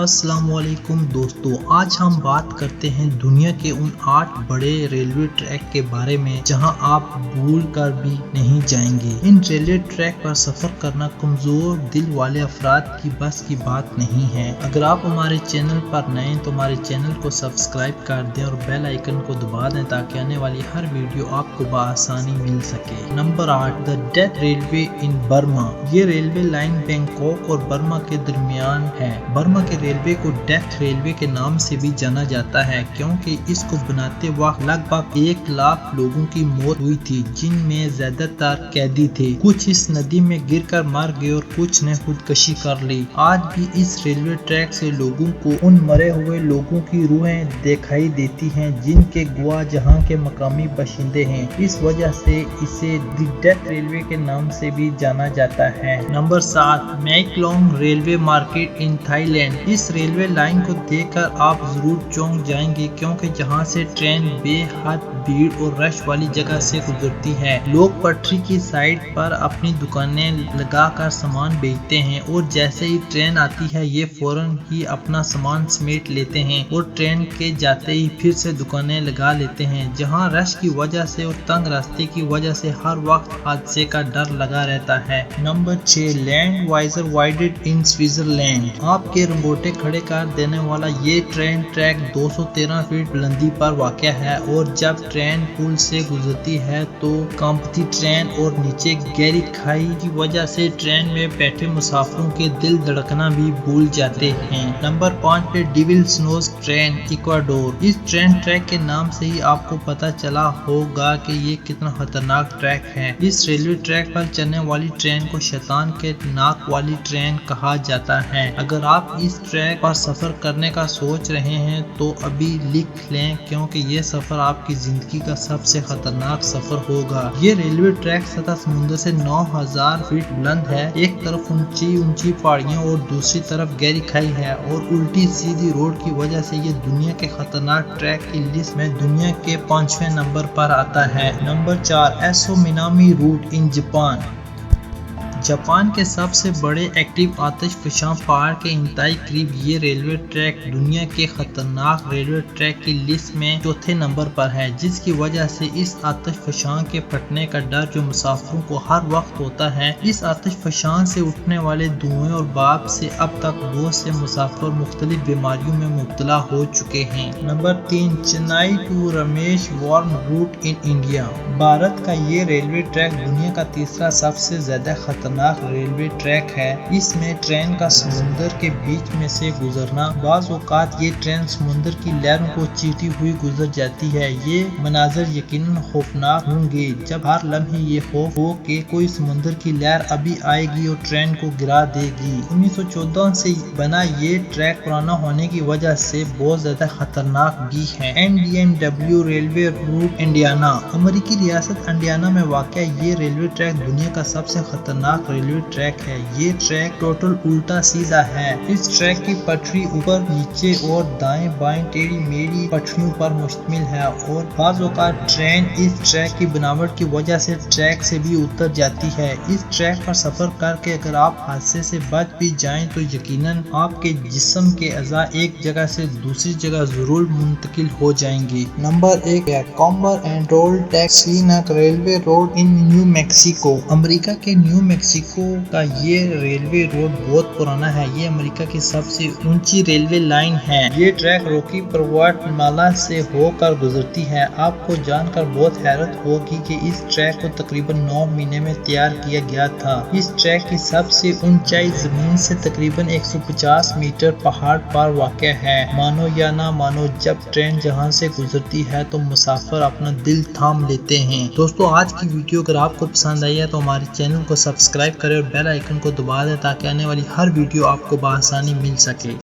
अस्सलामुअलैकुम दोस्तों, आज हम बात करते हैं दुनिया के उन 8 बड़े रेलवे ट्रैक के बारे में जहां आप भूल कर भी नहीं जाएंगे। इन रेलवे ट्रैक पर सफर करना कमजोर दिल वाले अफराद की बस की बात नहीं है। अगर आप हमारे चैनल पर नए हैं तो हमारे चैनल को सब्सक्राइब कर दें और बेल आइकन को दबा दें ताकि आने वाली हर वीडियो आपको बआसानी मिल सके। Number 8, the death railway in Burma. ये रेलवे लाइन बैंकॉक और बर्मा के दरमियान है। बर्मा के रेलवे को डेथ रेलवे के नाम से भी जाना जाता है क्योंकि इसको बनाते वक्त लगभग 1 लाख लोगों की मौत हुई थी, जिनमें ज्यादातर कैदी थे। कुछ इस नदी में गिरकर मर गए और कुछ ने खुदकुशी कर ली। आज भी इस रेलवे ट्रैक से लोगों को उन मरे हुए लोगों की रूहें दिखाई देती हैं जिनके गवाह जहां के मकामी बाशिंदे हैं। इस वजह से इसे द डेथ रेलवे के नाम से भी जाना जाता है। Number 7, Maeklong railway market in Thailand. इस रेलवे लाइन को देखकर आप जरूर चौंक जाएंगे क्योंकि जहां से ट्रेन बेहद भीड़ और रश वाली जगह से गुजरती है। लोग पटरी की साइड पर अपनी दुकानें लगाकर सामान बेचते हैं और जैसे ही ट्रेन आती है ये फौरन ही अपना सामान समेट लेते हैं और ट्रेन के जाते ही फिर से दुकानें लगा लेते हैं। जहां रश की वजह से और तंग रास्ते की वजह से हर वक्त हादसे का डर लगा रहता है। नंबर 6, लैंड वाइजर वाइडेड इन स्विट्जरलैंड। आपके रंगोटे खड़े कर देने वाला ये ट्रेन ट्रैक 213 फीट बुलंदी पर वाक़या है और जब ट्रेन पुल से गुजरती है तो कांपती ट्रेन और नीचे गहरी खाई की वजह से ट्रेन में बैठे मुसाफिरों के दिल धड़कना भी भूल जाते हैं। नंबर 5 पे डेविल्स नोज ट्रेन इक्वाडोर। इस ट्रेन ट्रैक के नाम से ही आपको पता चला होगा कि ये कितना खतरनाक ट्रैक है। इस रेलवे ट्रैक पर चलने वाली ट्रेन को शैतान के नाक वाली ट्रेन कहा जाता है। अगर आप इस ट्रैक पर सफर करने का सोच रहे हैं तो अभी लिख लें क्योंकि ये सफर आपकी जिंदगी का सबसे खतरनाक सफर होगा। ये रेलवे ट्रैक सतह समुद्र से 9000 फीट बुलंद है। एक तरफ ऊंची ऊंची पहाड़ियां और दूसरी तरफ गहरी खाई है और उल्टी सीधी रोड की वजह से ये दुनिया के खतरनाक ट्रैक की लिस्ट में दुनिया के 5वें नंबर पर आता है। Number 4, Aso Minami route in Japan. Japan के सबसे बड़े एक्टिव आतिशफशां पहाड़ के इंतहाई करीब ये रेलवे ट्रैक दुनिया के खतरनाक रेलवे ट्रैक की लिस्ट में 4थे नंबर पर है, जिसकी वजह से इस आतिशफशां के फटने का डर जो मुसाफिरों को हर वक्त होता है। इस आतिशफशां से उठने वाले धुएं और भाप से अब तक बहुत से मुसाफिर मुख्तलिफ बीमारियों में मुब्तला हो चुके हैं। Number 3, Chennai to Rameswaram route in India. Bharat का ये रेलवे ट्रैक दुनिया का तीसरा सबसे ज्यादा खतरनाक रेलवे ट्रैक है। इसमें ट्रेन का समुद्र के बीच में से गुजरना, बाज़ औक़ात ये ट्रेन समुद्र की लहरों को चीरती हुई गुजर जाती है। ये मनाजर यकीनन खौफनाक होंगे जब हर लम्हे ये खौफ हो कि कोई समुद्र की लहर अभी आएगी और ट्रेन को गिरा देगी। 1914 से बना ये ट्रैक पुराना होने की वजह से बहुत ज्यादा खतरनाक भी है। NDMW railway route Indiana. अमेरिकी रियासत इंडियाना में वाक़या ये रेलवे ट्रैक दुनिया का सबसे खतरनाक रेलवे ट्रैक है। ये ट्रैक टोटल उल्टा सीधा है। इस ट्रैक की पटरी ऊपर नीचे और दाएं बाएं टेढ़ी मेढ़ी पटरियों पर मुश्तमिल है और बाज़ औक़ात ट्रेन इस ट्रैक की बनावट की वजह से ट्रैक से भी उतर जाती है। इस ट्रैक पर सफर करके अगर आप हादसे से बच भी जाएं तो यकीनन आपके जिस्म के अज़ा एक जगह से दूसरी जगह जरूर मुंतकिल हो जाएंगे। नंबर 1 है कॉम्बर एंड रोल scenic railway road in New Mexico. America के न्यू मैक्सिको का ये रेलवे रोड बहुत पुराना है। ये अमेरिका की सबसे ऊंची रेलवे लाइन है। ये ट्रैक रॉकी पर्वतमाला से होकर गुजरती है। आपको जानकर बहुत हैरत होगी कि इस ट्रैक को तकरीबन 9 महीने में तैयार किया गया था। इस ट्रैक की सबसे ऊंचाई जमीन से तकरीबन 150 मीटर पहाड़ पर वाक़या है। मानो या ना मानो, जब ट्रेन जहां से गुजरती है तो मुसाफिर अपना दिल थाम लेते हैं। दोस्तों, आज की वीडियो अगर आपको पसंद आई है तो हमारे चैनल को सब्सक्राइब करें और बेल आइकन को दबा दें ताकि आने वाली हर वीडियो आपको बआसानी मिल सके।